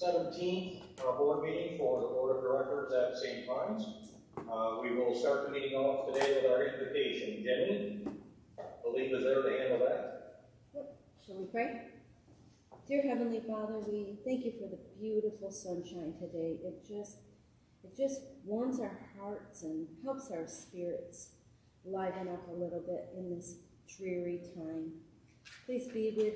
17th board meeting for the Board of Directors at St. Pine's. We will start the meeting off today with our invitation. Jenny, I believe, is there to handle that. Shall we pray? Dear Heavenly Father, we thank you for the beautiful sunshine today. It just warms our hearts and helps our spirits liven up a little bit in this dreary time. Please be with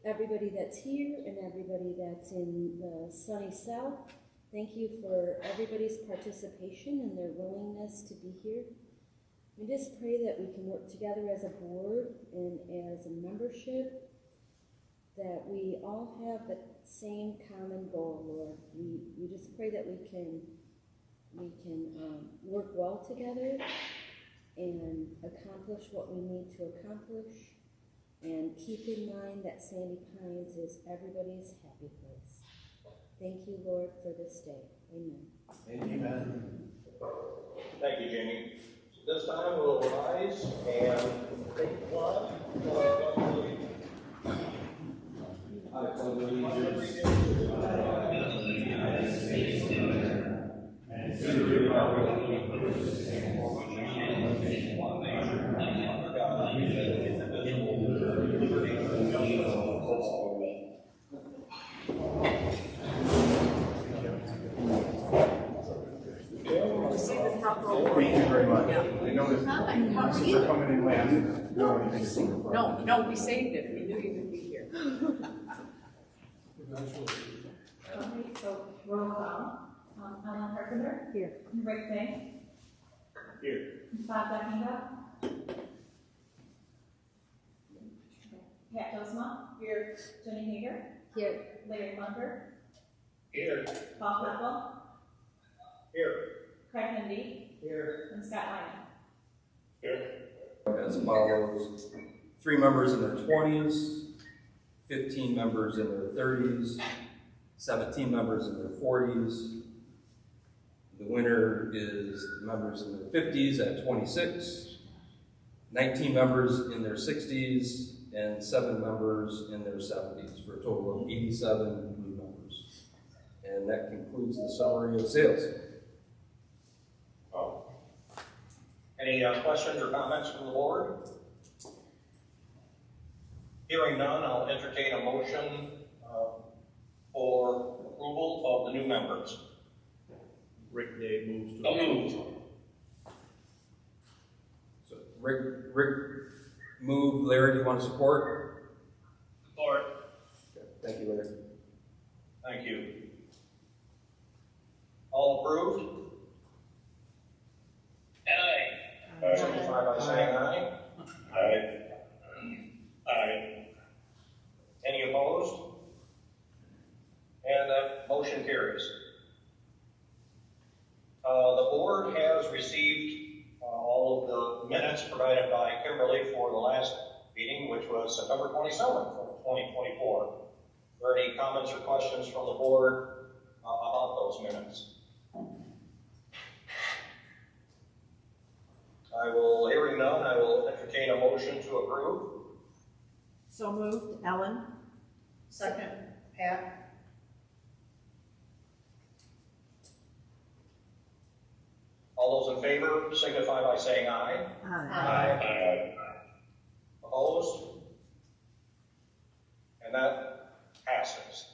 everybody that's here and everybody that's in the sunny south. Thank you for everybody's participation and their willingness to be here. We just pray that we can work together as a board and as a membership, that we all have the same common goal, Lord. We just pray that we can work well together and accomplish what we need to accomplish, and keep in mind that Sandy Pines is everybody's happy place. Thank you, Lord, for this day. Amen. Amen. Thank you, Jamie. So this time we'll rise and take one. I pledge allegiance to the flag of the United States of America and to the republic for which it stands, one nation, under God, indivisible, with liberty and justice for all. Thank you very much. I noticed we're coming in last. No, we saved it. We knew you would be here. Okay, so roll call. Ellen Carpenter. Here. Rick Day. Here. Bob Beckinga. Pat Dosma. Here. Jenny Hager. Here. Larry Lunker. Here. Paul Pepple. Here. Craig Hindy. Here. And Scott Lyman. Here. As follows: 3 members in their 20s, 15 members in their 30s, 17 members in their 40s. The winner is members in their 50s at 26, 19 members in their 60s, and 7 members in their 70s, for a total of 87 new members. And that concludes the summary of sales. Any questions or comments from the board? Hearing none, I'll entertain a motion for approval of the new members. Rick Day moves to Approve. So Rick moved. Larry, do you want to support? Support. Okay. Thank you, Larry. Thank you. All approved? Aye. Signify by saying aye. Aye. Aye. Any opposed? And that motion carries. The board has received all of the minutes provided by Kimberly for the last meeting, which was September 27th of 2024. Are there any comments or questions from the board about those minutes? Hearing none, I will entertain a motion to approve. So moved. Ellen. Second. Pat. All those in favor signify by saying aye. Aye. Opposed? And that passes.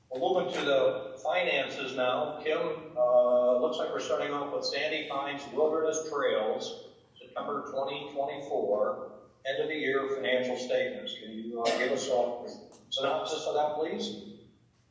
We'll move into the finances now. Kim, looks like we're starting off with Sandy Pines Wilderness Trails, September 2024, end of the year financial statements. Can you give us a synopsis of that, please?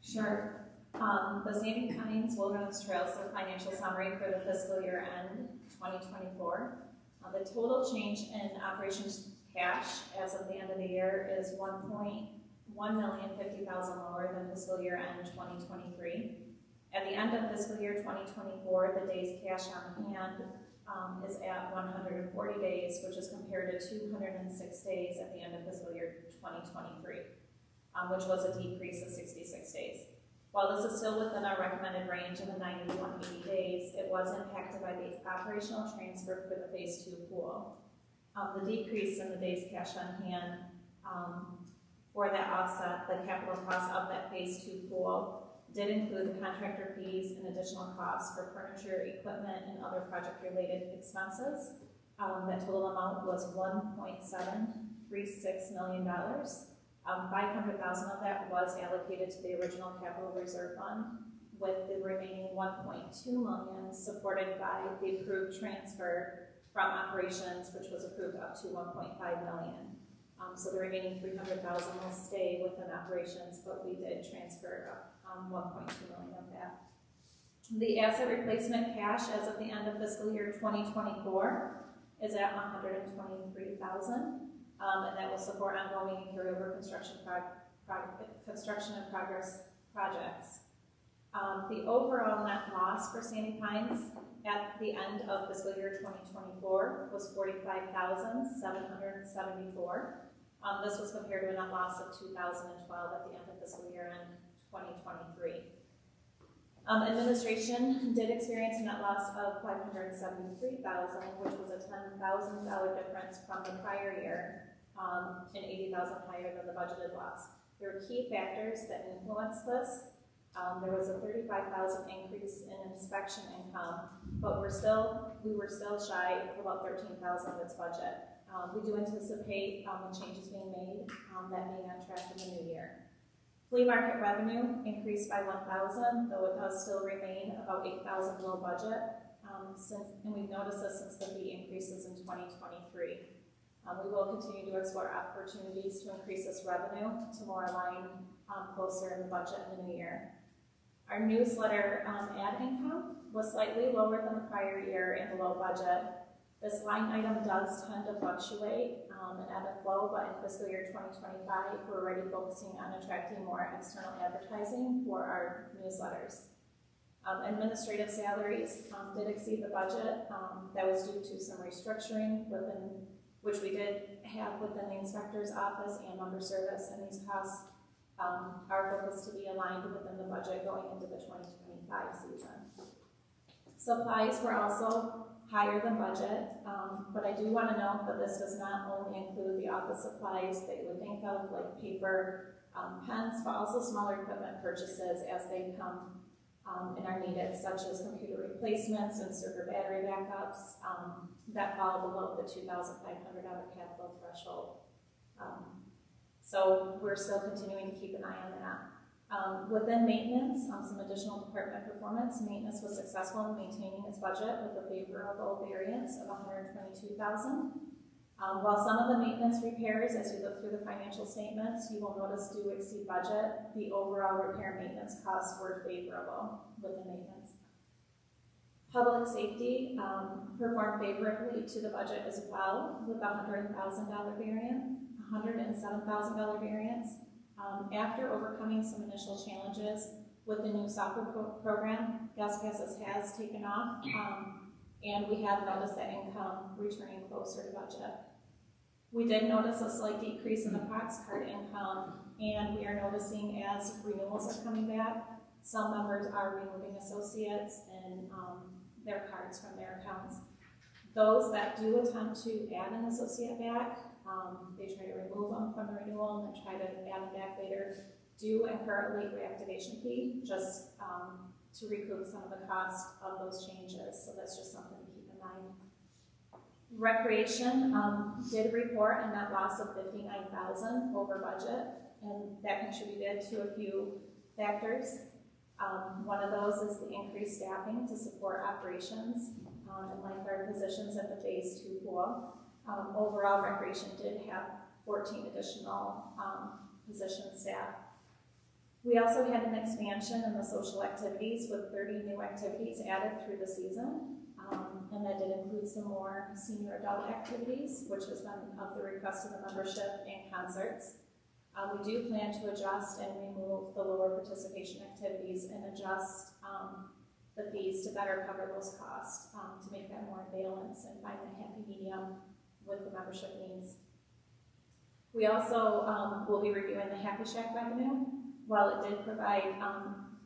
Sure. The Sandy Pines Wilderness Trails, the financial summary for the fiscal year end 2024. The total change in operations cash as of the end of the year is $1,050,000 lower than fiscal year end 2023. At the end of fiscal year 2024, the days cash on hand is at 140 days, which is compared to 206 days at the end of fiscal year 2023, which was a decrease of 66 days. While this is still within our recommended range of the 90 to 180 days, it was impacted by the operational transfer for the Phase 2 pool. The decrease in the days cash on hand for that offset, the capital cost of that phase 2 pool did include the contractor fees and additional costs for furniture, equipment, and other project-related expenses. That total amount was $1.736 million. 500,000 of that was allocated to the original capital reserve fund, with the remaining 1.2 million supported by the approved transfer from operations, which was approved up to 1.5 million. So the remaining 300,000 will stay within operations, but we did transfer 1.2 million of that. The asset replacement cash as of the end of fiscal year 2024 is at 123,000, and that will support ongoing and carryover construction and progress projects. The overall net loss for Sandy Pines at the end of fiscal year 2024 was $45,774. This was compared to a net loss of $2,012 at the end of fiscal year end 2023. Administration did experience a net loss of $573,000, which was a $10,000 difference from the prior year, and $80,000 higher than the budgeted loss. There were key factors that influenced this. There was a $35,000 increase in inspection income, but we were still shy of about $13,000 of its budget. We do anticipate the changes being made that may on track in the new year. Flea market revenue increased by $1,000, though it does still remain about $8,000 below budget. And we've noticed this since the fee increases in 2023. We will continue to explore opportunities to increase this revenue to more align closer in the budget in the new year. Our newsletter ad income was slightly lower than the prior year and below budget. This line item does tend to fluctuate and ebb and flow, but in fiscal year 2025, we're already focusing on attracting more external advertising for our newsletters. Administrative salaries did exceed the budget. That was due to some restructuring which we did have within the inspector's office and member service, and these costs are focused to be aligned within the budget going into the 2025 season. Supplies were also higher than budget, but I do want to note that this does not only include the office supplies that you would think of, like paper, pens, but also smaller equipment purchases as they come and are needed, such as computer replacements and server battery backups that fall below the $2,500 capital threshold. So we're still continuing to keep an eye on that. Within maintenance, some additional department performance, maintenance was successful in maintaining its budget with a favorable variance of $122,000. While some of the maintenance repairs, as you look through the financial statements, you will notice do exceed budget, the overall repair and maintenance costs were favorable within maintenance. Public safety performed favorably to the budget as well, with a $107,000 variance. After overcoming some initial challenges with the new software program, Gas Passes has taken off, and we have noticed that income returning closer to budget. We did notice a slight decrease in the Prox card income, and we are noticing as renewals are coming back, some members are removing associates and their cards from their accounts. Those that do attempt to add an associate back, they try to remove them from the renewal and then try to add them back later, do incur a late reactivation fee just to recoup some of the cost of those changes. So that's just something to keep in mind. Recreation did report a net loss of $59,000 over budget, and that contributed to a few factors. One of those is the increased staffing to support operations and lifeguard positions at the phase 2 pool. Overall, recreation did have 14 additional position staff. We also had an expansion in the social activities with 30 new activities added through the season, and that did include some more senior adult activities, which has been of the request of the membership, and concerts. We do plan to adjust and remove the lower participation activities and adjust the fees to better cover those costs to make that more in balance and find a happy medium with the membership needs. We also will be reviewing the Happy Shack revenue. While it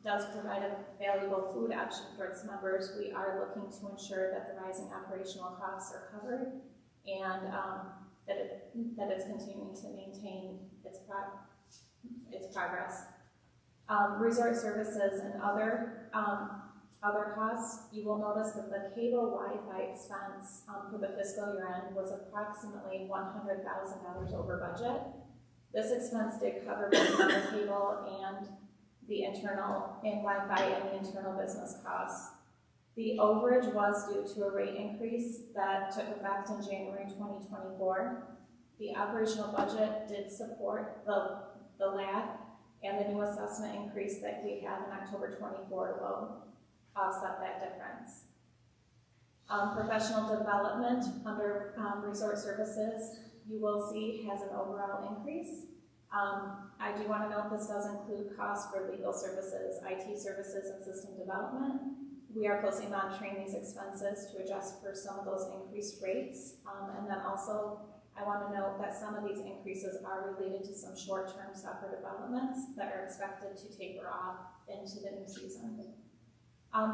does provide a valuable food option for its members, we are looking to ensure that the rising operational costs are covered and that it's continuing to maintain its its progress. Resort services and other costs, you will notice that the cable Wi-Fi expense for the fiscal year end was approximately $100,000 over budget. This expense did cover both the cable and the internal and Wi-Fi and the internal business costs. The overage was due to a rate increase that took effect in January 2024. The operational budget did support the lag, and the new assessment increase that we had in October 24 will offset that difference. Professional development under resort services, you will see has an overall increase. I do want to note this does include costs for legal services, IT services, and system development. We are closely monitoring these expenses to adjust for some of those increased rates. And then also, I want to note that some of these increases are related to some short-term software developments that are expected to taper off into the new season.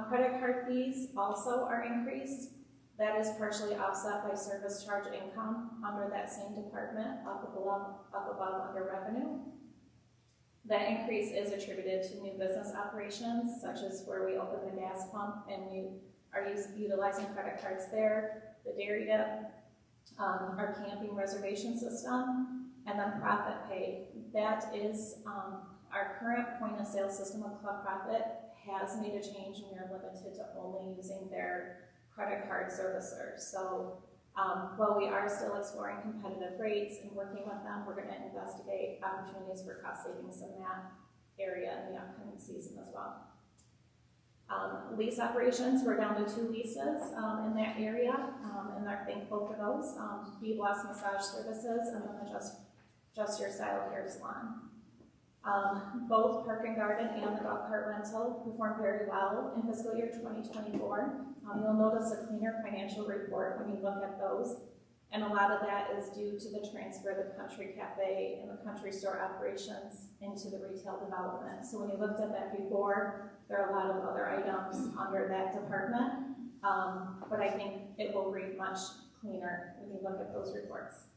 Credit card fees also are increased. That is partially offset by service charge income under that same department up above under revenue. That increase is attributed to new business operations, such as where we open the gas pump and we are utilizing credit cards there, the dairy dip, our camping reservation system, and then Profit Pay. That is our current point of sale system of Club Profit has made a change, and we are limited to only using their credit card servicer. So while we are still exploring competitive rates and working with them, we're going to investigate opportunities for cost savings in that area in the upcoming season as well. Lease operations, we're down to 2 leases in that area, and they're thankful for those. Be Blessed Massage Services and then Just Your Style Hair Salon. Both Park and Garden and the dog cart rental performed very well in fiscal year 2024. You'll notice a cleaner financial report when you look at those, and a lot of that is due to the transfer of the Country Cafe and the Country Store operations into the retail development. So when you looked at that before, there are a lot of other items under that department, but I think it will read much cleaner when you look at those reports.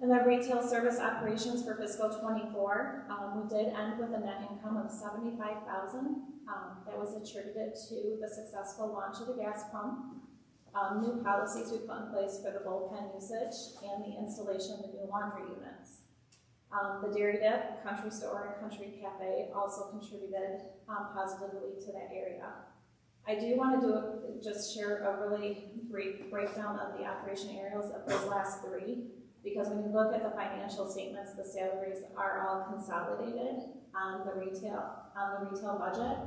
And then retail service operations for fiscal 24, we did end with a net income of $75,000. That was attributed to the successful launch of the gas pump, new policies we put in place for the bullpen usage, and the installation of the new laundry units. The dairy dip, Country Store, and Country Cafe also contributed positively to that area. I do want to just share a really brief breakdown of the operation areas of those last 3. Because when you look at the financial statements, the salaries are all consolidated on the retail budget.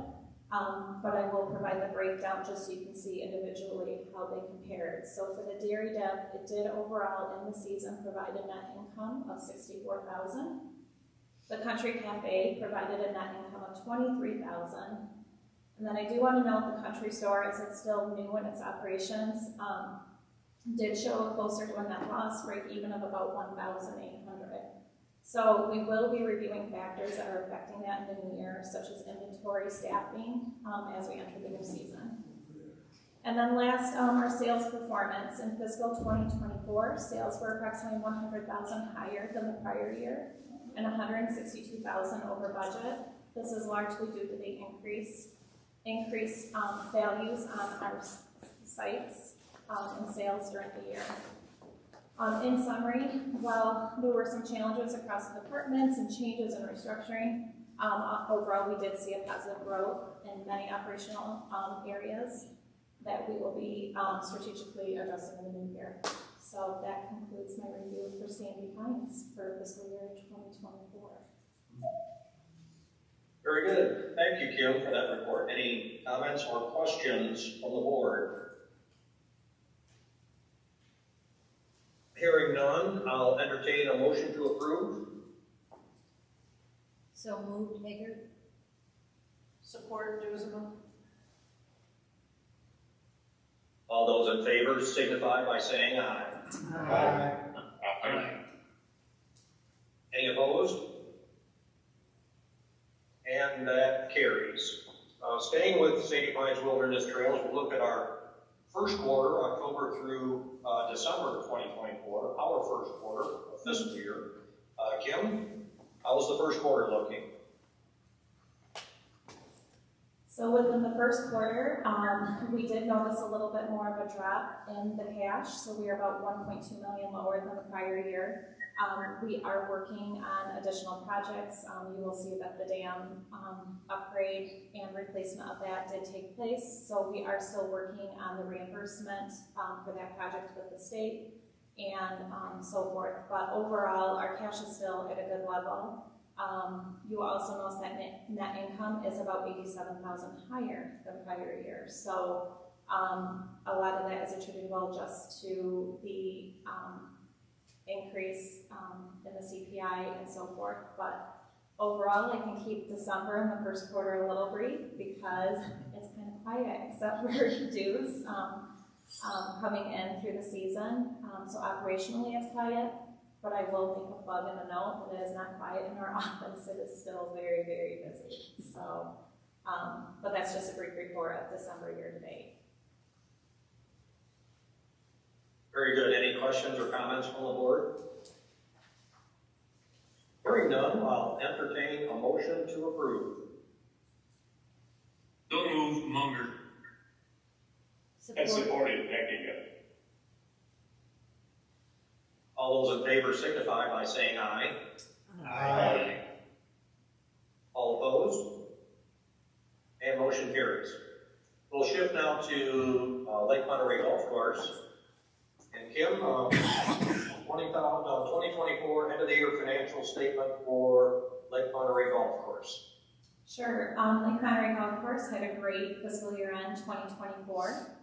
But I will provide the breakdown just so you can see individually how they compared. So for the dairy dip, it did overall in the season provide a net income of $64,000. The Country Cafe provided a net income of $23,000. And then I do want to note the Country Store, as it's still new in its operations, did show closer to a net loss break even of about $1,800. So we will be reviewing factors that are affecting that in the new year, such as inventory, staffing, as we enter the new season. And then last, our sales performance. In fiscal 2024, sales were approximately $100,000 higher than the prior year and $162,000 over budget. This is largely due to the increased values on our sites and sales during the year. In summary, while there were some challenges across the departments and changes in restructuring, overall we did see a positive growth in many operational areas that we will be strategically addressing in the new year. So that concludes my review for Sandy Pines for fiscal year 2024. Very good. Thank you, Kim, for that report. Any comments or questions from the board? Hearing none, I'll entertain a motion to approve. So moved, Hager. Support, Doziman. All those in favor signify by saying aye. Aye. Aye. Any opposed? And that carries. Staying with Sandy Pines Wilderness Trails, we'll look at our first quarter, October through December of 2024, our first quarter of fiscal year. Kim, How's the first quarter looking? So within the first quarter, we did notice a little bit more of a drop in the cash, so we are about 1.2 million lower than the prior year. We are working on additional projects. You will see that the dam upgrade and replacement of that did take place, so we are still working on the reimbursement for that project with the state and so forth. But overall, our cash is still at a good level. You also notice that net income is about 87,000 higher than prior year. So a lot of that is attributable just to the increase in the CPI and so forth. But overall, I can keep December and the first quarter a little brief because it's kind of quiet except for dues coming in through the season. So operationally it's quiet. But I will make a plug in a note that it is not quiet in our office. It is still very, very busy. So, but that's just a brief report of December year to date. Very good. Any questions or comments from the board? Hearing none, I'll entertain a motion to approve. So moved, Munger. Support. Supported, Peckinpah. All those in favor signify by saying aye. Aye. All opposed? And motion carries. We'll shift now to Lake Monterey Golf Course. And Kim, 2024 end of the year financial statement for Lake Monterey Golf Course. Sure. Lake Monterey Golf Course had a great fiscal year end 2024.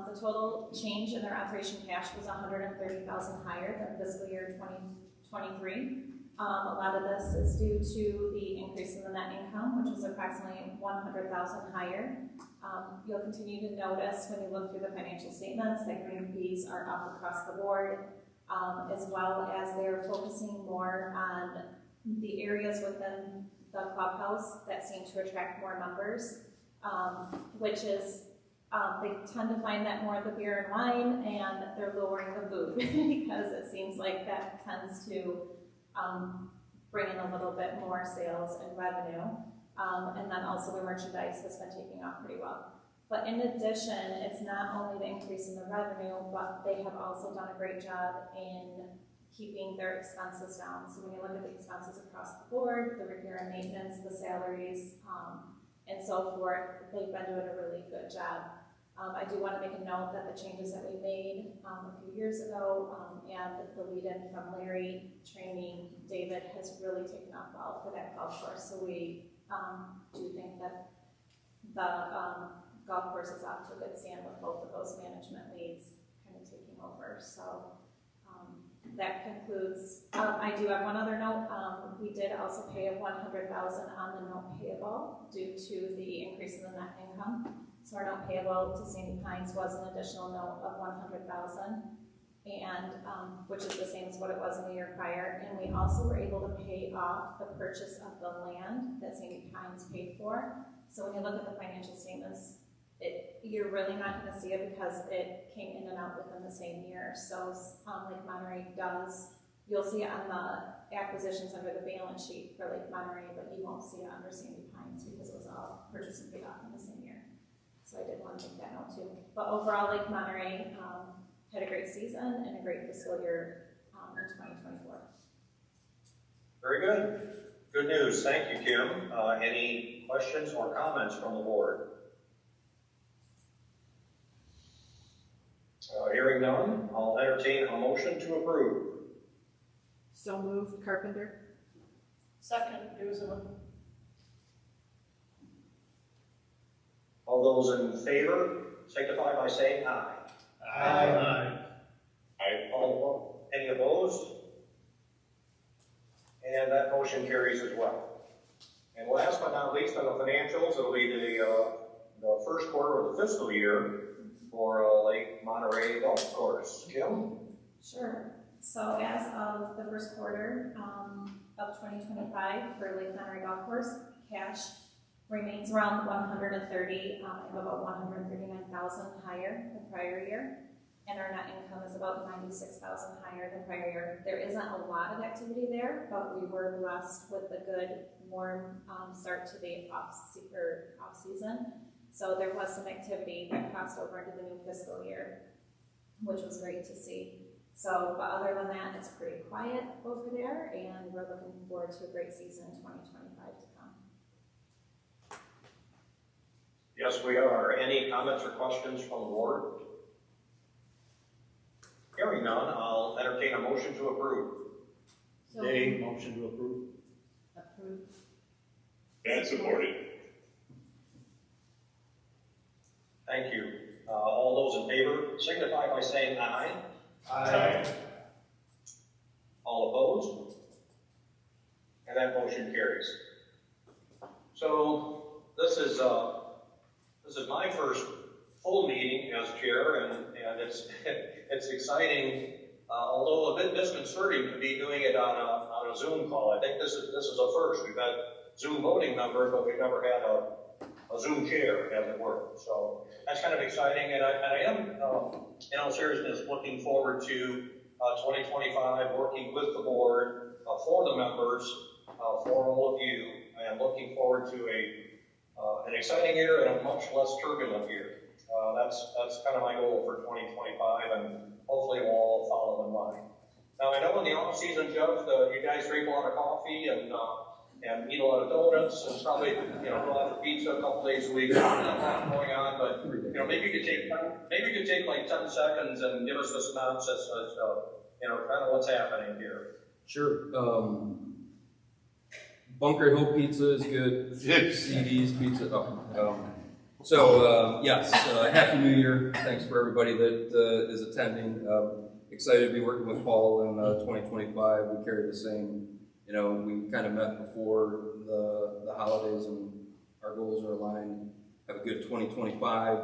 The total change in their operation cash was 130,000 higher than fiscal year 2023. A lot of this is due to the increase in the net income, which was approximately 100,000 higher. You'll continue to notice when you look through the financial statements that green fees are up across the board, as well as they're focusing more on the areas within the clubhouse that seem to attract more members, which is they tend to find that more at the beer and wine, and they're lowering the food because it seems like that tends to bring in a little bit more sales and revenue. And then also the merchandise has been taking off pretty well. But in addition, it's not only the increase in the revenue, but they have also done a great job in keeping their expenses down. So when you look at the expenses across the board, the repair and maintenance, the salaries, and so forth, they've been doing a really good job. I do want to make a note that the changes that we made a few years ago and the lead-in from Larry training David has really taken off well for that golf course. So we do think that the golf course is off to a good stand with both of those management leads kind of taking over. So that concludes. I do have one other note. We did also pay a $100,000 on the note payable due to the increase in the net income. So our note payable to Sandy Pines was an additional note of $100,000, and which is the same as what it was in the year prior. And we also were able to pay off the purchase of the land that Sandy Pines paid for. So when you look at the financial statements, you're really not going to see it because it came in and out within the same year. So Lake Monterey does, you'll see it on the acquisitions under the balance sheet for Lake Monterey, but you won't see it under Sandy Pines because it was all purchased and paid off in the same year. So I did want to make that note too. But overall, Lake Monterey had a great season and a great fiscal year in 2024. Very good. Good news. Thank you, Kim. Any questions or comments from the board? Hearing none, I'll entertain a motion to approve. So moved, Carpenter. Second, Guzman. All those in favor signify by saying aye. Aye. Any opposed? And that motion carries as well. And last but not least on the financials, it'll be the first quarter of the fiscal year for Lake Monterey Golf Course. Kim? Sure. So as of the first quarter of 2025 for Lake Monterey Golf Course, cash remains around 130, about 139,000 higher than prior year. and our net income is about 96,000 higher than prior year. There isn't a lot of activity there, but we were blessed with a good, warm start to the off season. So there was some activity that crossed over into the new fiscal year, which was great to see. So, but other than that, it's pretty quiet over there, and we're looking forward to a great season in 2025 to come. Yes, we are. Any comments or questions from the board? Hearing none, I'll entertain a motion to approve. So Dave? Motion to approve. approved. And supported. Thank you. All those in favor signify by saying aye. Aye. All opposed? And that motion carries. So this is my first full meeting as chair, and it's it's exciting, although a bit disconcerting to be doing it on a Zoom call. I think this is a first. We've had Zoom voting members, but we've never had a Zoom chair, as it were. So that's kind of exciting, and I am, in all seriousness, looking forward to 2025, working with the board, for the members, for all of you, and looking forward to an exciting year and a much less turbulent year. That's kind of my goal for 2025, and hopefully we'll all follow in line. Now, I know in the off season, Jeff, you guys drink a lot of coffee and eat a lot of donuts and probably, a lot of pizza a couple days a week. There's not a lot going on, but, maybe you could take like 10 seconds and give us a synopsis of, kind of what's happening here. Sure. Bunker Hill Pizza is good. CD's Pizza. Yes, Happy New Year. Thanks for everybody that is attending. Excited to be working with Paul in 2025. We carry the same, we kind of met before the holidays, and our goals are aligned. Have a good 2025,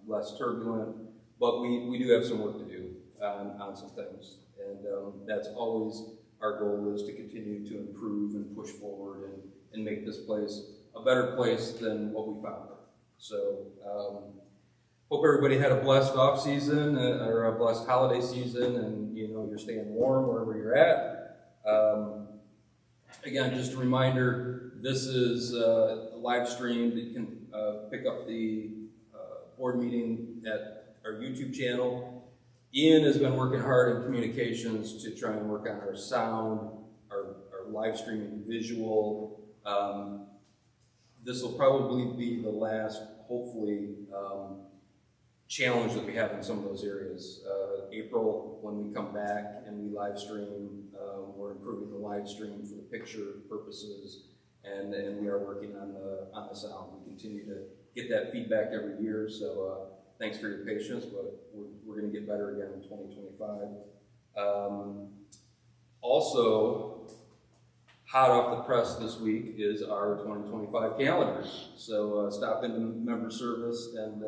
less turbulent, but we do have some work to do on some things. And that's always our goal, is to continue to improve and push forward and make this place a better place than what we found it. So, hope everybody had a blessed off season or a blessed holiday season, and you're staying warm wherever you're at. Again, just a reminder, this is a live stream. You can pick up the board meeting at our YouTube channel. Ian has been working hard in communications to try and work on our sound, our live streaming visual. This will probably be the last, hopefully, challenge that we have in some of those areas. April, when we come back and we live stream, we're improving the live stream for the picture purposes, and we are working on the sound. We continue to get that feedback every year, so thanks for your patience, but we're going to get better again in 2025. Also, hot off the press this week is our 2025 calendars. So stop into member service and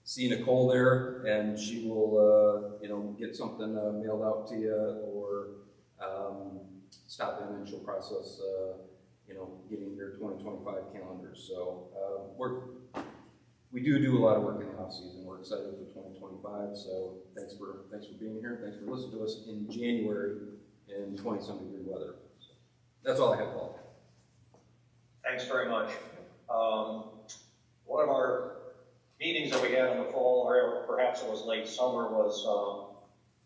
see Nicole there, and she will, get something mailed out to you, or stop in and she'll process, getting your 2025 calendars. So we do a lot of work in the off season. We're excited for 2025. So thanks for being here. Thanks for listening to us in January in 20-some degree weather. So that's all I have, Paul. Thanks very much. One of our meetings that we had in the fall, or perhaps it was late summer, was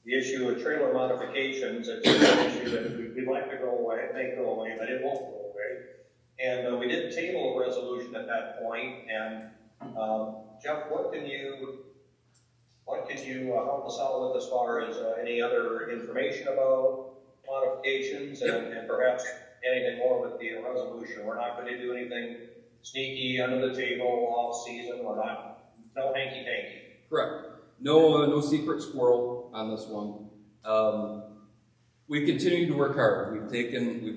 the issue of trailer modifications. It's an issue that we'd like to go away, make go away, but it won't go away. And we did table a resolution at that point. And Jeff, what can you help us out with as far as any other information about modifications and perhaps anything more with the resolution? We're not going to do anything sneaky under the table off season. We're not, no hanky panky. Correct. No secret squirrel on this one. We've continued to work hard. We've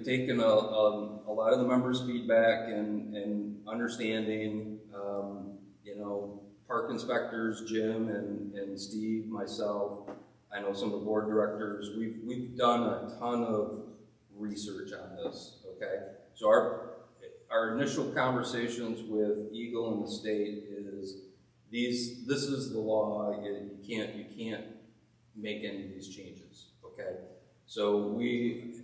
taken a lot of the members' feedback and understanding. Park inspectors, Jim and Steve, myself. I know some of the board directors. We've done a ton of research on this. Okay, so our initial conversations with Eagle and the state is this is the law. You can't make any of these changes. Okay, so we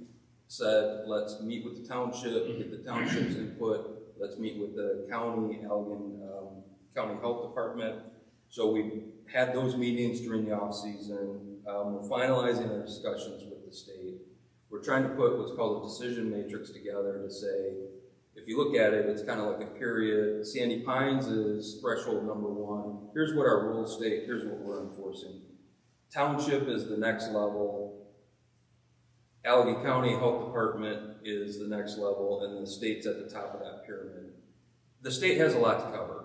said let's meet with the township, get the township's input. Let's meet with the county, Allegan County Health Department. So we had those meetings during the off season. We're finalizing our discussions with the state. We're trying to put what's called a decision matrix together to say, if you look at it, it's kind of like a period. Sandy Pines is threshold number 1. Here's what our rules state. Here's what we're enforcing. Township is the next level. Allegan County Health Department is the next level, and the state's at the top of that pyramid. The state has a lot to cover.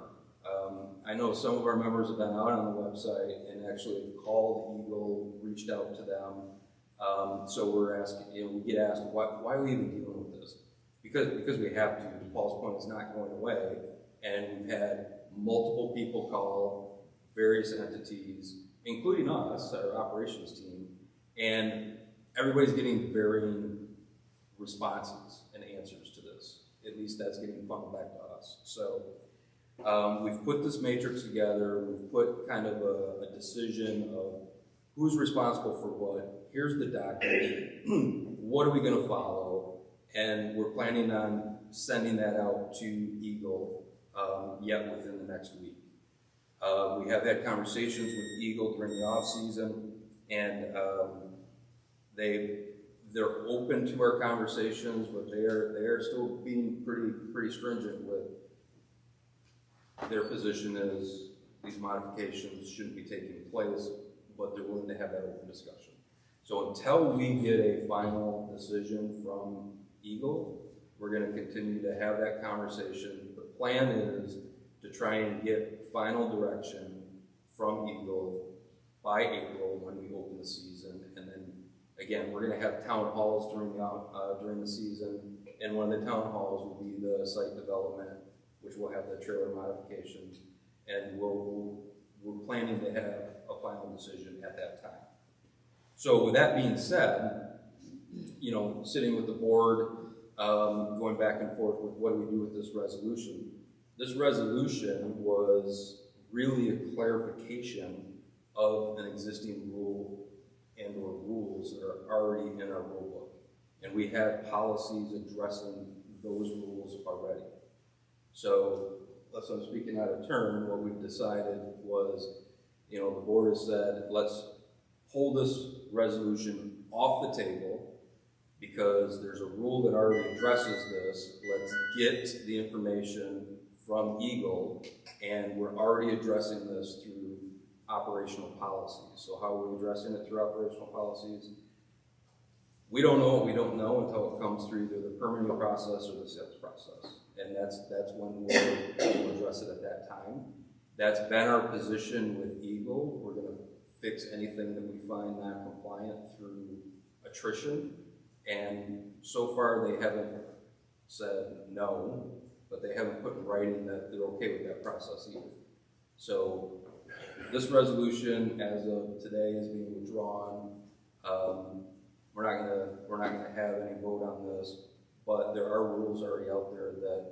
I know some of our members have been out on the website and actually called Eagle, reached out to them. So we're asking, we get asked, why are we even dealing with this? Because we have to. To Paul's point, it's not going away, and we've had multiple people call, various entities, including us, our operations team, and everybody's getting varying responses and answers to this. At least that's getting funneled back to us. So we've put this matrix together. We've put kind of a decision of who's responsible for what. Here's the document. What are we going to follow? And we're planning on sending that out to Eagle yet within the next week. We have had conversations with Eagle during the off season, and they're open to our conversations, but they are still being pretty stringent with their position is these modifications shouldn't be taking place, but they're willing to have that open discussion. So until we get a final decision from Eagle, we're going to continue to have that conversation. The plan is to try and get final direction from Eagle by April when we open the season, and then again we're going to have town halls during the season, and one of the town halls will be the site development, which will have the trailer modifications, and we're planning to have a final decision at that time. So with that being said, sitting with the board, going back and forth with what do we do with this resolution. This resolution was really a clarification of an existing rule and or rules that are already in our rule book. And we have policies addressing those rules already. So, unless I'm speaking out of turn, what we've decided was, the board has said, let's hold this resolution off the table because there's a rule that already addresses this. Let's get the information from Eagle, and we're already addressing this through operational policies. So how are we addressing it through operational policies? We don't know what we don't know until it comes through either the permitting process or the sales process. And that's when we'll address it at that time. That's been our position with Eagle. We're going to fix anything that we find non-compliant through attrition. And so far they haven't said no, but they haven't put in writing that they're okay with that process either. So this resolution, as of today, is being withdrawn. We're not gonna have any vote on this, but there are rules already out there that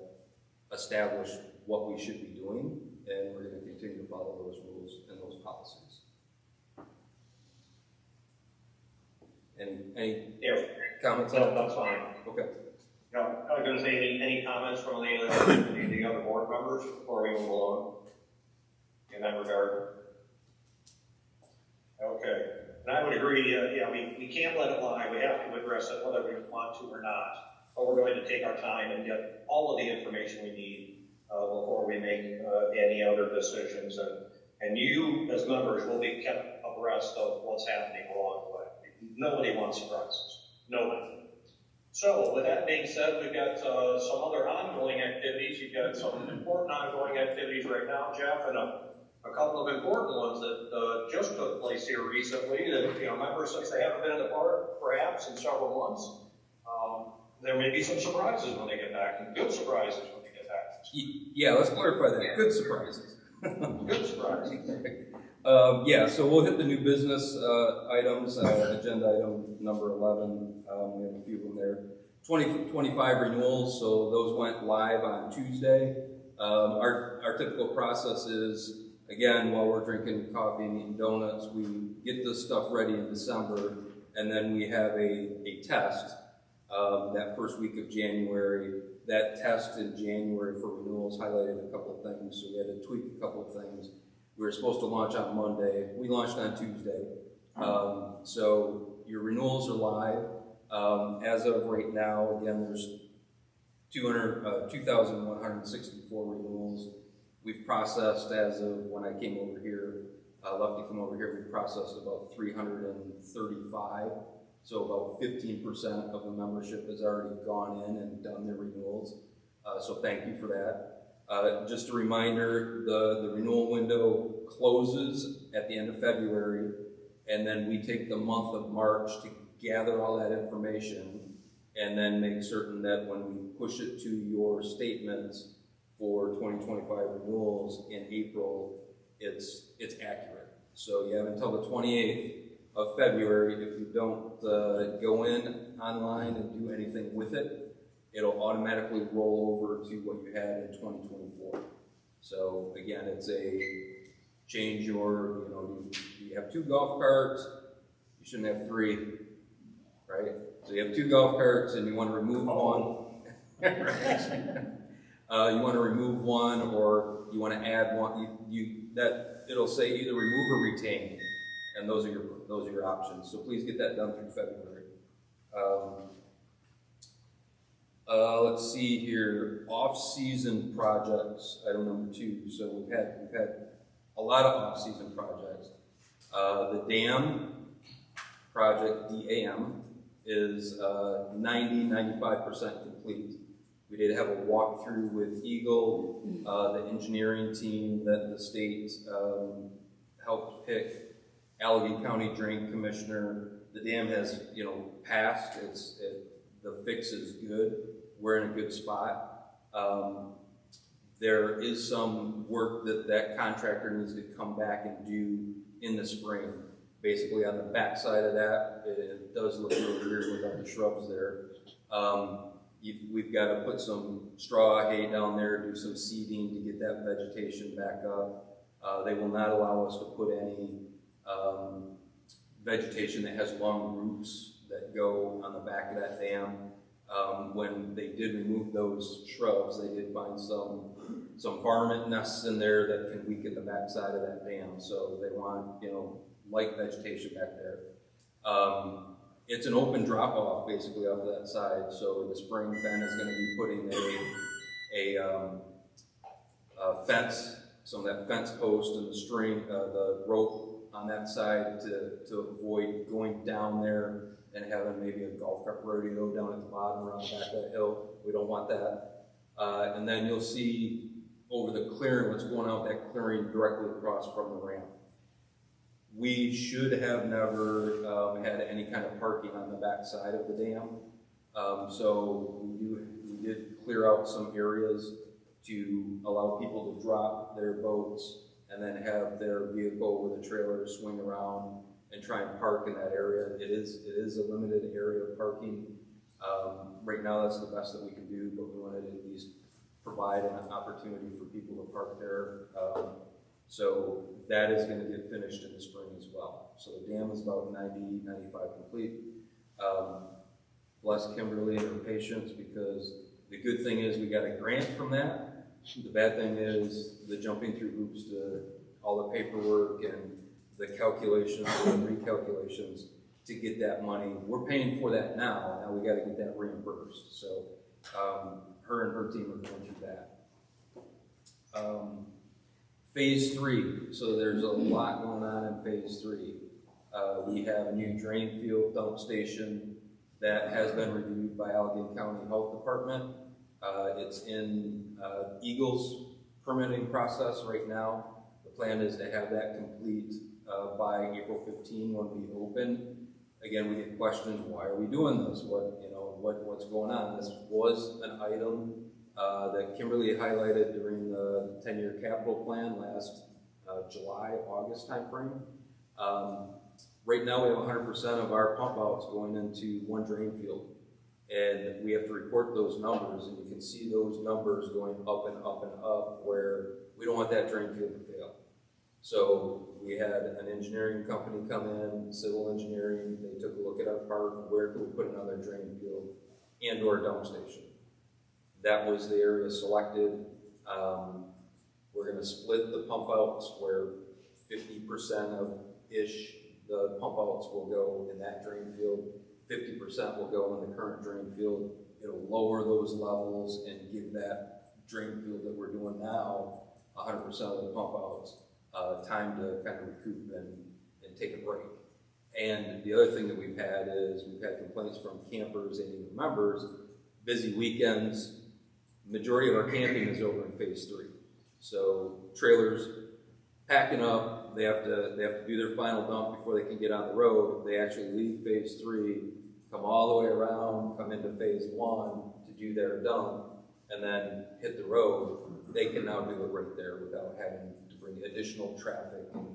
establish what we should be doing, and we're going to continue to follow those rules and those policies. Any comments? No, that's fine. Okay. No, I was going to say any comments from any of the other board members before we move along in that regard. Okay. And I would agree, we can't let it lie. We have to address it whether we want to or not. But we're going to take our time and get all of the information we need before we make any other decisions. And you, as members, will be kept abreast of what's happening along the way. Nobody wants surprises. Nobody. So, with that being said, we've got some other ongoing activities. You've got some important ongoing activities right now, Jeff, and a couple of important ones that just took place here recently that, members, since they haven't been in the park perhaps in several months, there may be some surprises when they get back, and good surprises when they get back. Yeah, let's clarify that. Good surprises. Good surprises. So we'll hit the new business items, agenda item number 11. We have a few of them there. 2025 renewals, so those went live on Tuesday. Our typical process is, again, while we're drinking coffee and eating donuts, we get this stuff ready in December, and then we have a test that first week of January. That test in January for renewals highlighted a couple of things, so we had to tweak a couple of things. We were supposed to launch on Monday. We launched on Tuesday. So your renewals are live. As of right now, again, there's 2,164 renewals. We've processed, as of when I came over here, left to come over here, we've processed about 335. So about 15% of the membership has already gone in and done their renewals. So thank you for that. Just a reminder, the renewal window closes at the end of February, and then we take the month of March to gather all that information and then make certain that when we push it to your statements for 2025 renewals in April, it's accurate. So you have until the 28th of February. If you don't go in online and do anything with it, it'll automatically roll over to what you had in 2024. So again, it's a change your, you have 2 golf carts, you shouldn't have 3, right? So you have 2 golf carts and you want to remove one. You want to remove one, or you want to add one. That it'll say either remove or retain, and those are your options. So please get that done through February. Let's see here, off-season projects. Item number 2. So we've had a lot of off-season projects. The dam project, DAM, is 95% complete. We did have a walkthrough with Eagle, the engineering team that the state helped pick, Allegheny County Drain Commissioner. The dam has, passed. The fix is good. We're in a good spot. There is some work that contractor needs to come back and do in the spring. Basically, on the back side of that, it does look really weird without the shrubs there. We've got to put some straw hay down there, do some seeding to get that vegetation back up. They will not allow us to put any vegetation that has long roots that go on the back of that dam. When they did remove those shrubs, they did find some varmint nests in there that can weaken the back side of that dam. So they want, light vegetation back there. It's an open drop-off basically off that side. So in the spring, Ben is going to be putting a fence, some of that fence post and the string, the rope on that side to avoid going down there and having maybe a golf cart rodeo down at the bottom around the back of that hill. We don't want that. And then you'll see over the clearing, what's going on with that clearing directly across from the ramp. We should have never had any kind of parking on the back side of the dam. So we did clear out some areas to allow people to drop their boats and then have their vehicle with a trailer swing around and try and park in that area. It is a limited area of parking. Right now, that's the best that we can do, but we wanted to at least provide an opportunity for people to park there. So that is going to get finished in the spring as well. So the dam is about 90, 95 complete. Bless Kimberly and her patience, because the good thing is we got a grant from that. The bad thing is the jumping through hoops to all the paperwork and the calculations and recalculations to get that money. We're paying for that now. Now we got to get that reimbursed. So her and her team are going through that. Phase 3. So there's a lot going on in Phase 3. We have a new drain field dump station that has been reviewed by Allegheny County Health Department. It's in Eagle's permitting process right now. The plan is to have that complete by April 15 when we open. Again, we get questions, why are we doing this? What's going on? This was an item that Kimberly highlighted during the 10-year capital plan last July, August timeframe. Right now we have 100% of our pump outs going into one drain field. And we have to report those numbers, and you can see those numbers going up and up and up, where we don't want that drain field to fail. So we had an engineering company come in, civil engineering, they took a look at our park, where could we put another drain field and or dump station. That was the area selected. We're gonna split the pump outs where 50% of the pump outs will go in that drain field, 50% will go in the current drain field. It'll lower those levels and give that drain field that we're doing now 100% of the pump outs time to kind of recoup and take a break. And the other thing that we've had is we've had complaints from campers and even members, busy weekends. Majority of our camping is over in phase 3. So trailers packing up, they have to do their final dump before they can get on the road. They actually leave phase 3, come all the way around, come into phase 1 to do their dump, and then hit the road. They can now do it right there without having to bring additional traffic and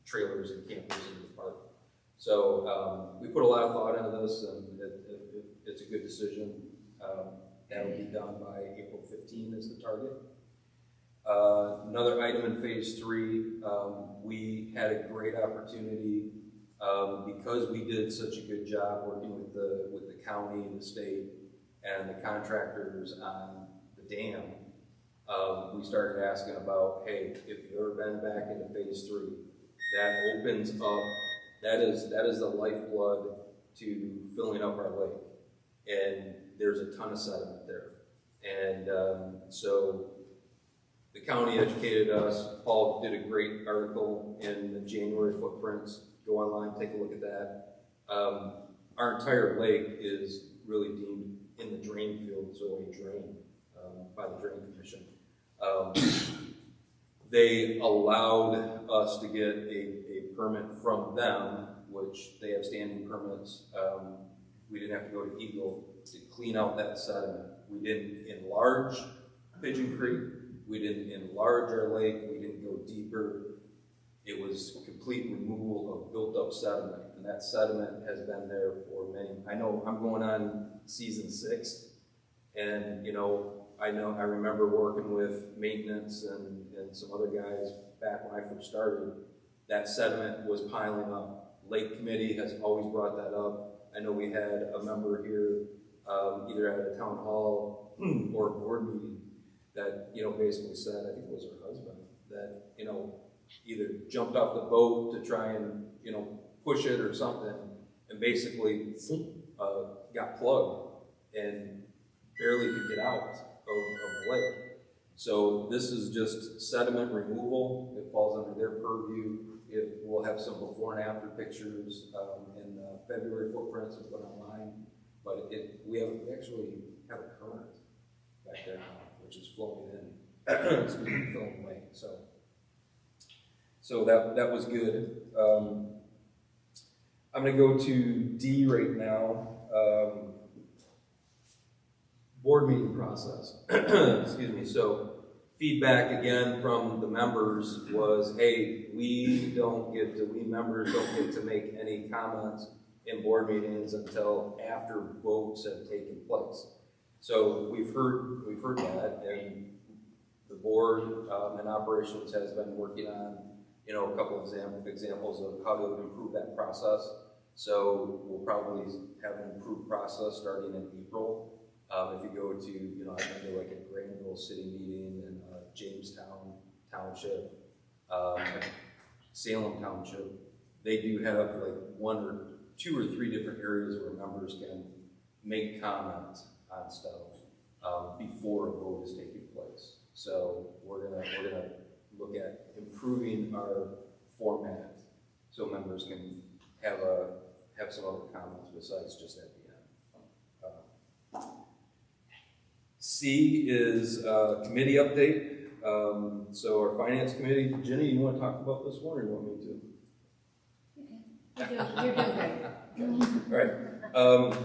trailers and campers into the park. So we put a lot of thought into this, and it's a good decision. That'll be done by April 15 is the target. Another item in phase 3, we had a great opportunity because we did such a good job working with the county, the state, and the contractors on the dam. We started asking about, hey, if you've ever been back into phase 3, that opens up, that is the lifeblood to filling up our lake. And there's a ton of sediment there. And so the county educated us. Paul did a great article in the January footprints. Go online, take a look at that. Our entire lake is really deemed in the drain field, so a drain by the Drain Commission. They allowed us to get a permit from them, which they have standing permits. We didn't have to go to Eagle to clean out that sediment. We didn't enlarge Pigeon Creek. We didn't enlarge our lake. We didn't go deeper. It was complete removal of built up sediment. And that sediment has been there for many. I know I'm going on season 6. And, I remember working with maintenance and some other guys back when I first started. That sediment was piling up. Lake Committee has always brought that up. I know we had a member here, either at a town hall or a board meeting, that, basically said, I think it was her husband, that, either jumped off the boat to try and, push it or something, and basically got plugged and barely could get out of the lake. So this is just sediment removal. It falls under their purview. We'll have some before and after pictures in February footprints and put online. But we actually have a current back there now, which is flowing in, filling the lake. So that was good. I'm going to go to D right now. Board meeting process. Excuse me. So feedback again from the members was, hey, we members don't get to make any comments in board meetings until after votes have taken place. So we've heard that, and the board and operations has been working on, a couple of examples of how to improve that process. So we'll probably have an improved process starting in April. If you go to, I've been to like a Granville City meeting and Jamestown Township, Salem Township, they do have like 1 or 2 or 3 different areas where members can make comments on stuff before a vote is taking place. So we're gonna look at improving our format so members can have some other comments besides just at the end. C is committee update. So our finance committee, Jenny, you want to talk about this one, or you want me to? You're doing great. All right.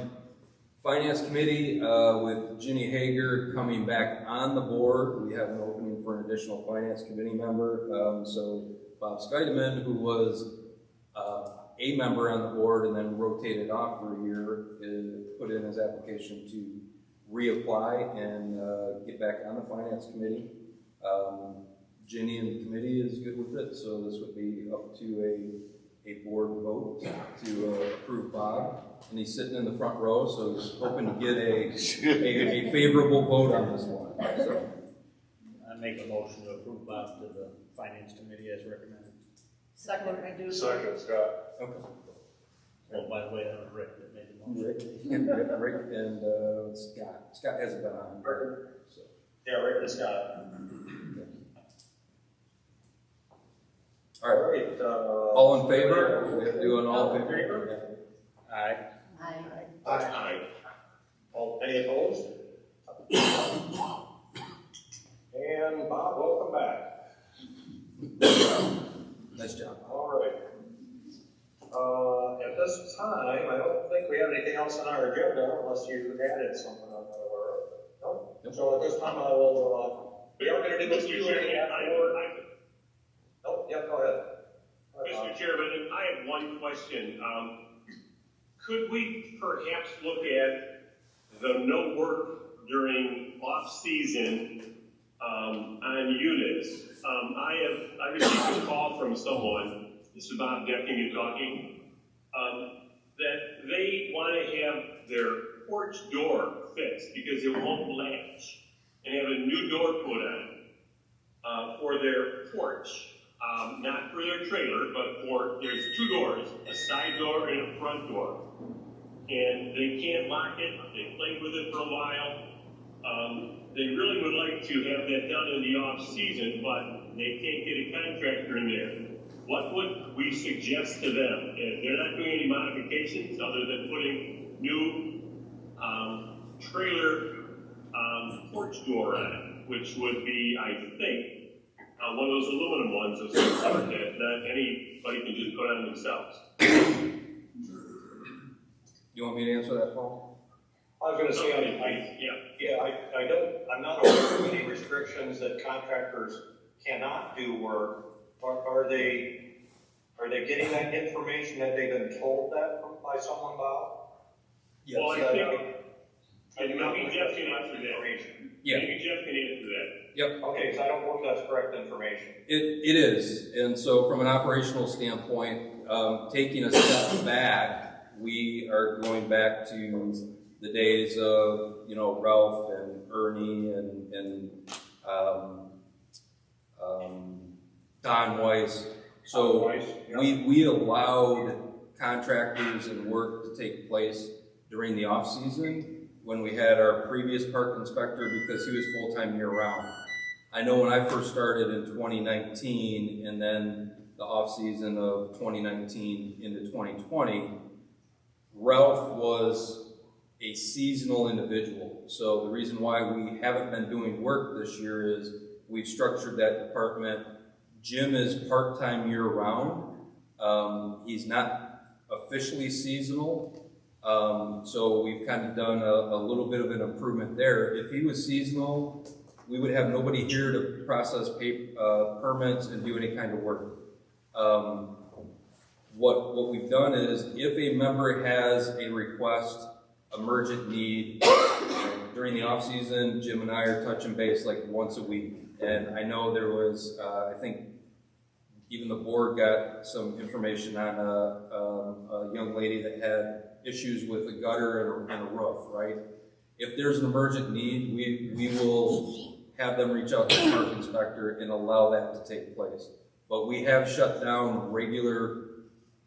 Finance committee with Ginny Hager coming back on the board. We have an opening for an additional finance committee member. So Bob Scheidemann, who was a member on the board and then rotated off for a year, put in his application to reapply and get back on the finance committee. Ginny and the committee is good with it, so this would be up to a board vote to approve Bob. And he's sitting in the front row, so he's hoping to get a favorable vote on this one. So, I make a motion to approve Bob to the finance committee as recommended. Second, I do. Second, Scott. okay. Well, by the way, that was Rick that made the motion. Rick and Scott. Scott hasn't been on. So. Yeah, Rick and Scott. All right. All in favor? We have to do an all in favor? Aye. Aye. All, any opposed? And Bob, welcome back. Nice job. All right. At this time, I don't think we have anything else on our agenda unless you added something I'm not aware of. No? Nope. So at this time, I will, we are going to do this Q&A afterward. Oh, yeah, go ahead. Mr. Chairman, I have one question. Could we perhaps look at the no work during off-season on units? I received a call from someone, this is Bob Decking talking, that they want to have their porch door fixed because it won't latch, and have a new door put on for their porch. Not for their trailer, but there's two doors, a side door and a front door. And they can't lock it, they played with it for a while. They really would like to have that done in the off season, but they can't get a contractor in there. What would we suggest to them? If they're not doing any modifications other than putting new trailer porch door on it, which would be, I think, one of those aluminum ones of some sort that not anybody can just put on themselves. You want me to answer that, Paul? I was going to say, I'm not aware of any restrictions that contractors cannot do work. Are they getting that information that they've been told that by someone, Bob? Yes. Well, I think maybe Jeff can answer that. Yeah. Maybe Jeff can answer that. Yep. Okay, so I don't know if that's correct information. It is, and so from an operational standpoint, taking a step back, we are going back to the days of, Ralph and Ernie and Don Weiss. So we allowed contractors and work to take place during the off season when we had our previous park inspector, because he was full-time year-round. I know when I first started in 2019, and then the off-season of 2019 into 2020, Ralph was a seasonal individual. So the reason why we haven't been doing work this year is we've structured that department. Jim is part-time year-round. He's not officially seasonal. So we've kind of done a little bit of an improvement there. If he was seasonal, we would have nobody here to process permits and do any kind of work. What we've done is, if a member has a request, emergent need, during the off season, Jim and I are touching base like once a week. And I know there was, I think, even the board got some information on a young lady that had issues with a gutter and a roof, right? If there's an emergent need, we will have them reach out to the park inspector and allow that to take place. But we have shut down regular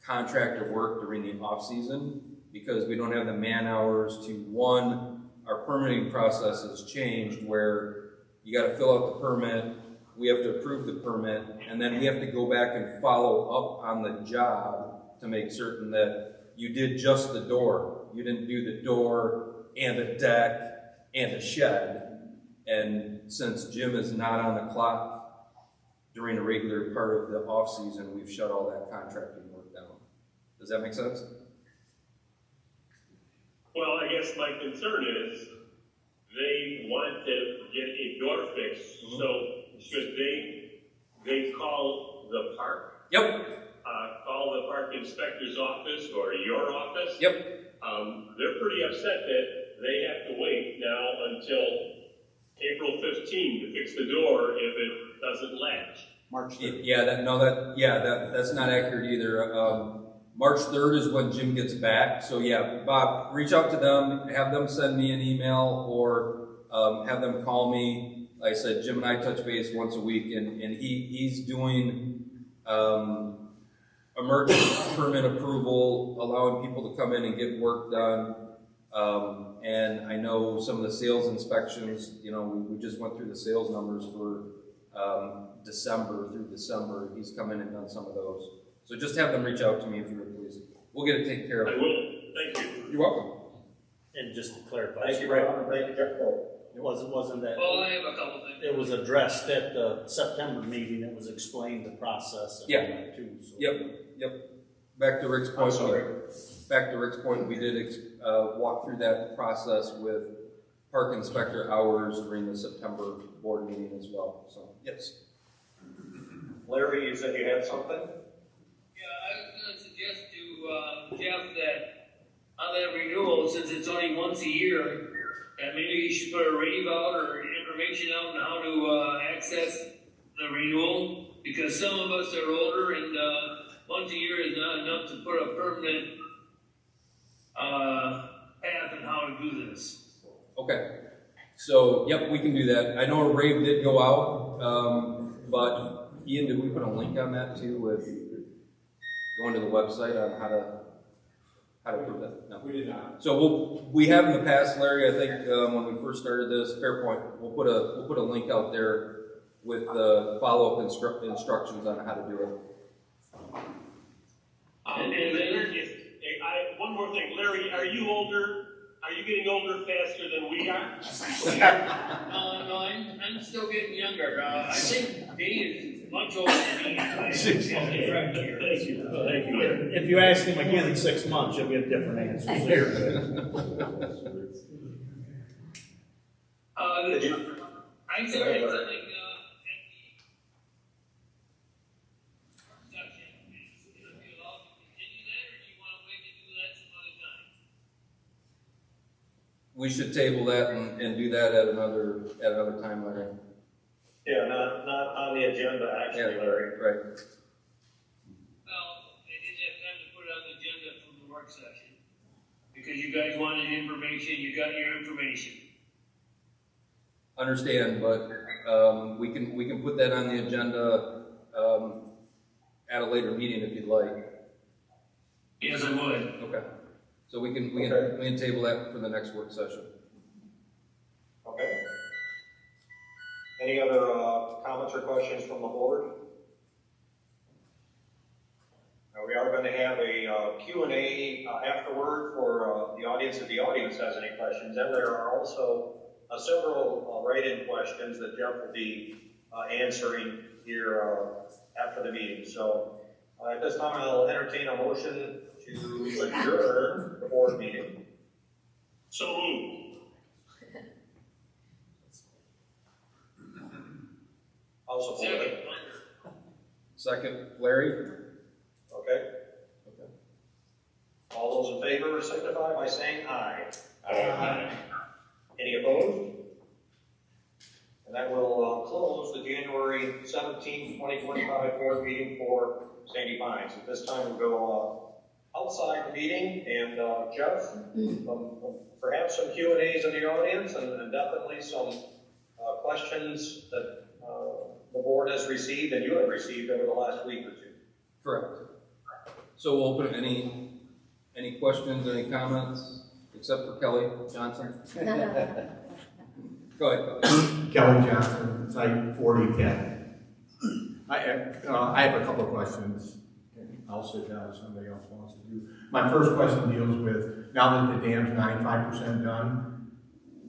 contractor work during the off season because we don't have the man hours to, one, our permitting process has changed where you got to fill out the permit, we have to approve the permit, and then we have to go back and follow up on the job to make certain that you did just the door. You didn't do the door and a deck and a shed. And since Jim is not on the clock during a regular part of the off season, we've shut all that contracting work down. Does that make sense? Well, I guess my concern is they want to get a door fixed, so should they call the park? Yep. Call the park inspector's office or your office? Yep. They're pretty upset that they have to wait now until April 15 to fix the door if it doesn't latch. March 3rd. That's not accurate either. March 3rd is when Jim gets back. So yeah, Bob, reach out to them, have them send me an email or have them call me. Like I said, Jim and I touch base once a week, and he's doing emergency permit approval, allowing people to come in and get work done. And I know some of the sales inspections, we just went through the sales numbers for December through December. He's come in and done some of those. So just have them reach out to me if you would, please. We'll get it taken care I of. will. Thank you. You're welcome. And just to clarify, Thank you, Ron. Thank you, Jeff. it wasn't that, Well, I have a couple things. it was addressed at the September meeting, it was explained the process and Yeah. all that too, so. Yep. Back to Rick's point, we did walk through that process with park inspector hours during the September board meeting as well. So, yes. Larry, you said you had something? Yeah, I was gonna suggest to, Jeff that on that renewal, since it's only once a year, that maybe you should put a rave out or information out on how to, access the renewal, because some of us are older and, once a year is not enough to put a permanent, path on how to do this. Okay. So, yep, we can do that. I know a rave did go out, but Ian, did we put a link on that too with going to the website on how to prove that? No. We did not. So we have in the past, Larry, I think when we first started this, fair point, we'll put a link out there with the follow-up instructions on how to do it. And Larry, one more thing. Larry, are you older? Are you getting older faster than we are? No, I'm still getting younger. I think Dave is much older than me. Thank you. If you ask him again in 6 months, you'll get different answers. I said something, We should table that and do that at another time, Larry. Yeah, not on the agenda, actually, Larry. Right. Well, they didn't have time to put it on the agenda from the work session, because you guys wanted information, you got your information. Understand, but we can put that on the agenda at a later meeting if you'd like. Yes, I would. Okay. So we can table that for the next work session. Okay. Any other comments or questions from the board? We are going to have a Q&A afterward for the audience if the audience has any questions. And there are also several write-in questions that Jeff will be answering here after the meeting. So at this time, I'll entertain a motion to adjourn the board meeting. So moved. I'll support it. Second, Larry? Okay. All those in favor signify by saying aye. Aye. Any opposed? And that will close the January 17, 2025 board meeting for Sandy Pines. At this time, we'll go outside the meeting, and Jeff, perhaps some Q&As in the audience, and definitely some questions that the board has received and you have received over the last week or two. Correct. So we'll open any questions, any comments, except for Kelly Johnson. Go ahead. Kelly Johnson, Site 4010. I have a couple of questions. I'll sit down if somebody else wants to do. My first question deals with, now that the dam's 95% done,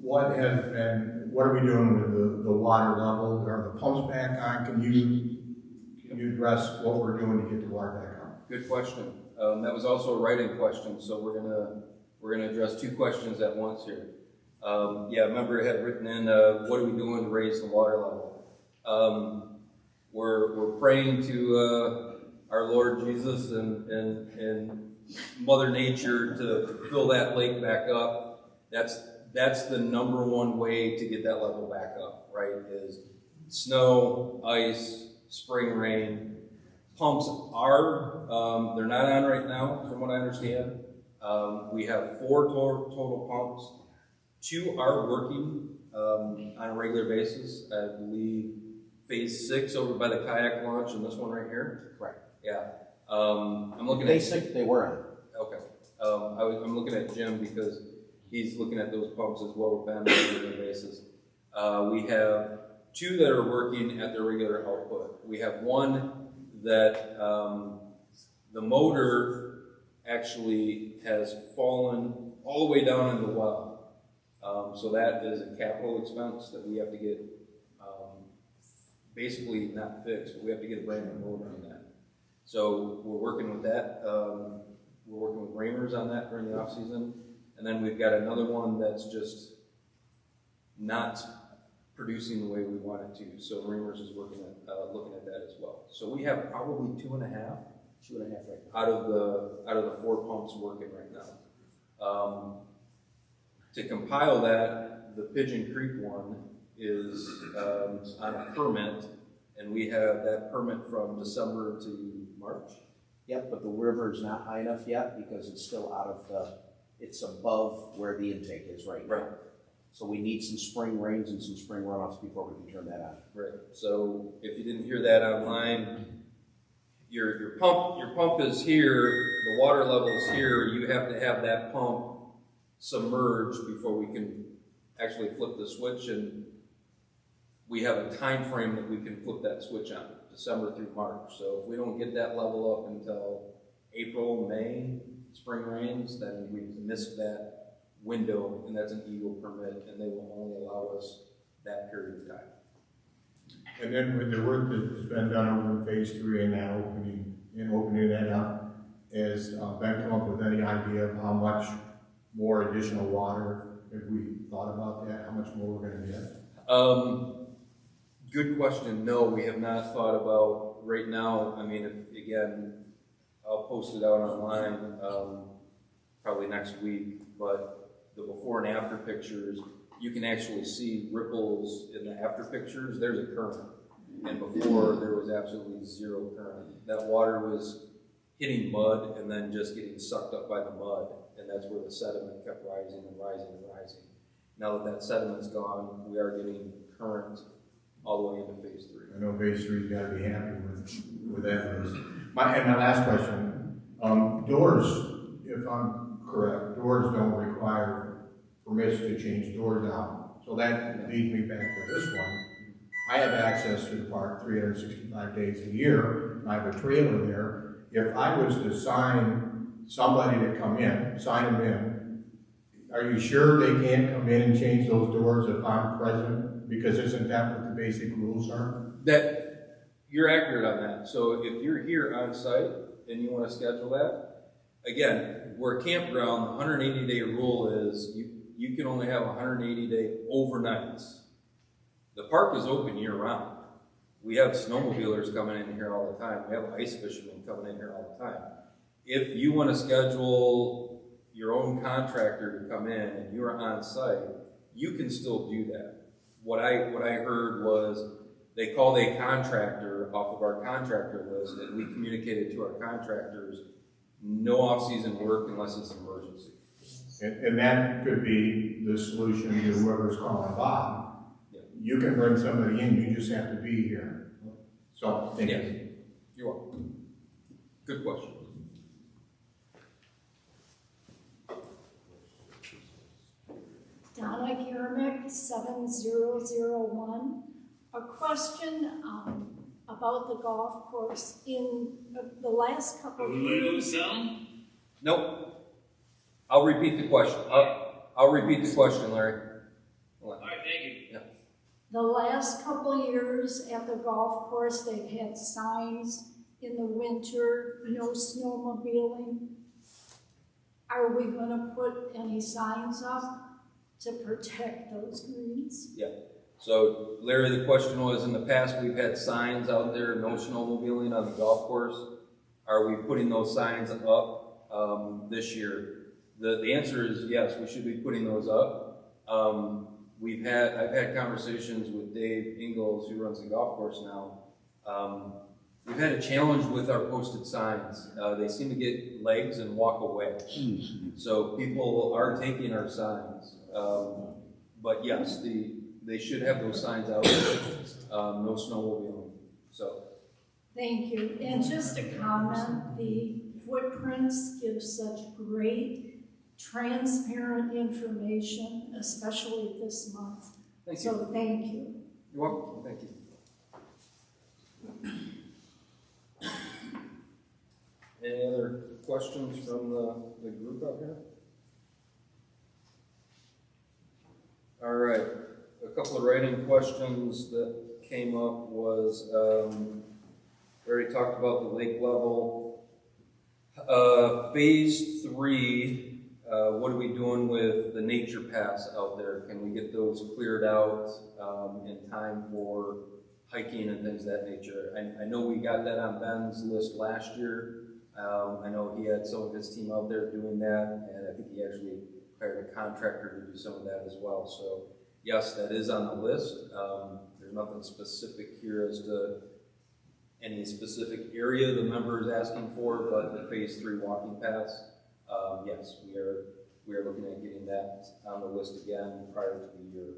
what are we doing with the water level? Are the pumps back on? Can you address what we're doing to get the water back on? Good question. That was also a write-in question, so we're gonna address two questions at once here. Remember it had written in, what are we doing to raise the water level? We're praying to our Lord Jesus and Mother Nature to fill that lake back up. That's that's the number one way to get that level back up, right? Is snow, ice, spring rain. Pumps are, they're not on right now, from what I understand. We have 4 total pumps. 2 are working on a regular basis. I believe phase 6 over by the kayak launch and this one right here. Correct. Yeah. I'm looking at Phase 6 they were on. Okay. I'm looking at Jim because he's looking at those pumps as well with them on a regular basis. We have 2 that are working at their regular output. We have 1 that the motor actually has fallen all the way down in the well. So that is a capital expense that we have to get basically not fixed, but we have to get a brand new motor on that. So we're working with that. We're working with Ramers on that during the off season. And then we've got another one that's just not producing the way we want it to. So Ramers is working at looking at that as well. So we have probably 2.5 right now. out of the 4 pumps working right now. To compile that, the Pigeon Creek one is on a permit, and we have that permit from December to March. Yep, but the river is not high enough yet because it's still out of it's above where the intake is right now. Right. So we need some spring rains and some spring runoffs before we can turn that on. Right. So if you didn't hear that online, your pump is here, the water level is here. You have to have that pump submerged before we can actually flip the switch, and we have a time frame that we can flip that switch on, December through March. So if we don't get that level up until April, May, spring rains, then we've missed that window, and that's an EGLE permit, and they will only allow us that period of time. And then with the work that's been done over in phase 3 and that opening that up, has Ben come up with any idea of how much more additional water, if we thought about that, how much more we're going to get? Good question. No, we have not thought about right now. I mean, again, I'll post it out online probably next week, but the before and after pictures, you can actually see ripples in the after pictures. There's a current, and before there was absolutely 0 current. That water was hitting mud and then just getting sucked up by the mud, and that's where the sediment kept rising and rising and rising. Now that sediment's gone, we are getting current all the way into phase 3. I know phase 3's got to be happy with that. My last question, doors, if I'm correct, doors don't require permits to change doors out. So that leads me back to this one. I have access to the park 365 days a year. I have a trailer there. If I was to sign somebody to come in, sign them in, are you sure they can't come in and change those doors if I'm present? Because isn't that what the basic rules are? That you're accurate on that. So if you're here on site and you want to schedule that, again, we're a campground, the 180-day rule is you can only have 180-day overnights. The park is open year-round. We have snowmobilers coming in here all the time. We have ice fishermen coming in here all the time. If you want to schedule your own contractor to come in and you're on site, you can still do that. What I heard was they called a contractor off of our contractor list, and we communicated to our contractors no off-season work unless it's an emergency. And that could be the solution to whoever's calling Bob. Yeah. You can bring somebody in, you just have to be here. So, thank you. You're welcome. Good question. Donna Garmick, 7001. A question about the golf course. In the last couple of years. Nope. I'll repeat the question. I'll repeat the question, Larry. All right, thank you. Yeah. The last couple of years at the golf course, they've had signs in the winter, no snowmobiling. Are we going to put any signs up to protect those greens? Yeah. So, Larry, the question was, in the past we've had signs out there, no snowmobiling on the golf course. Are we putting those signs up this year? The answer is yes, we should be putting those up. I've had conversations with Dave Ingalls, who runs the golf course now. We've had a challenge with our posted signs. They seem to get legs and walk away. So people are taking our signs. But yes, they should have those signs out. No snowmobiling. So. Thank you. And just a comment, the footprints give such great, transparent information, especially this month. Thank you. So thank you. You're welcome. Thank you. Any other questions from the group out here? All right. A couple of writing questions that came up was, we already talked about the lake level. Phase 3, what are we doing with the nature paths out there? Can we get those cleared out in time for hiking and things of that nature? I know we got that on Ben's list last year. I know he had some of his team out there doing that, and I think he actually hired a contractor to do some of that as well. So yes, that is on the list. There's nothing specific here as to any specific area the member is asking for, but the phase 3 walking paths, yes, we are looking at getting that on the list again prior to the year.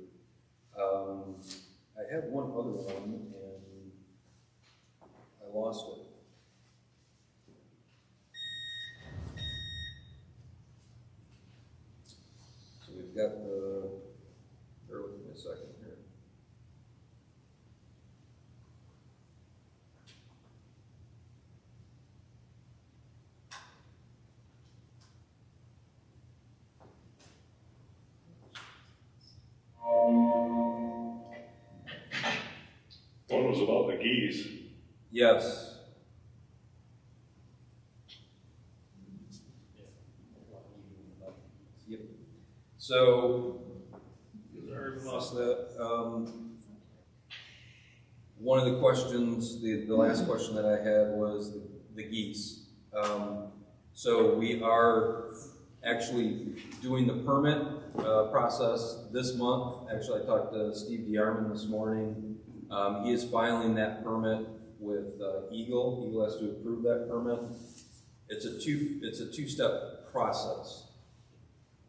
I had one other one and I lost it. So we've got bear with me a second here. One was about the geese. Yes. Yep. So, lost that. One of the questions, the last question that I had was the geese. So we are actually doing the permit process this month. Actually, I talked to Steve DeArmond this morning. He is filing that permit with Eagle. Eagle has to approve that permit. It's a two-step process.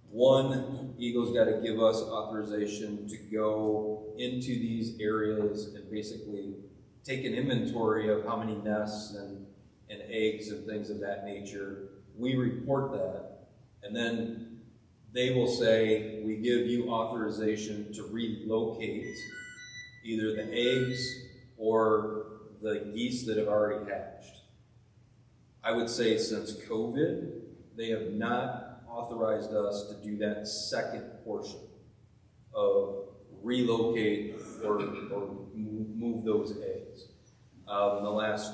One, Eagle's got to give us authorization to go into these areas and basically take an inventory of how many nests and eggs and things of that nature. We report that, and then they will say, we give you authorization to relocate either the eggs or the geese that have already hatched. I would say since COVID, they have not authorized us to do that second portion of relocate or move those eggs. The last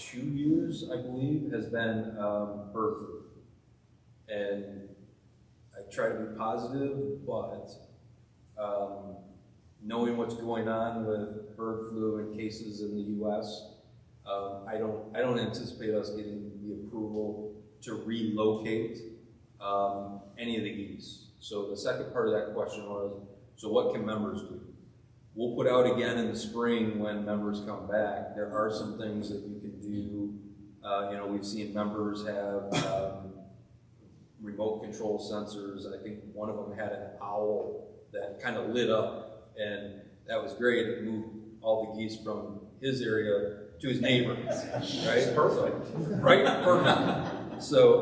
2 years, I believe, has been bird flu. And I try to be positive, but knowing what's going on with bird flu and cases in the U.S., I don't anticipate us getting the approval to relocate any of the geese. So the second part of that question was, so what can members do? We'll put out again in the spring when members come back. There are some things that you can do. We've seen members have remote control sensors. I think one of them had an owl that kind of lit up, and that was great. It moved all the geese from his area to his neighbor, right? Perfect. Right? Perfect. So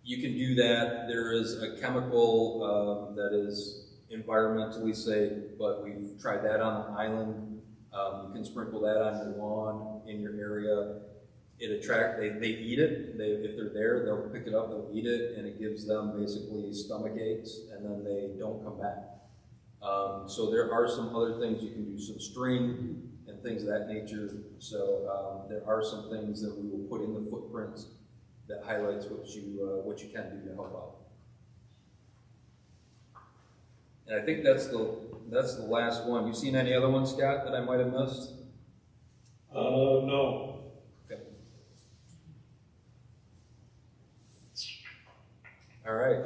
you can do that. There is a chemical that is environmentally safe, but we've tried that on the island. You can sprinkle that on your lawn in your area. They eat it. If they're there, they'll pick it up, they'll eat it, and it gives them basically stomach aches, and then they don't come back. So there are some other things you can do, some string and things of that nature. So there are some things that we will put in the footprints that highlights what you can do to help out. And I think that's the last one. You seen any other ones, Scott, that I might have missed? No. Okay. All right.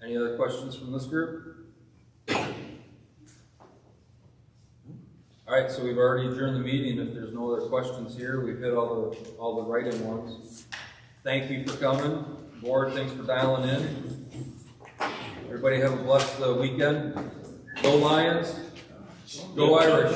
Any other questions from this group? All right, so we've already adjourned the meeting. If there's no other questions here, we've hit all the write-in ones. Thank you for coming. Board, thanks for dialing in. Everybody have a blessed weekend. Go Lions. Go Irish.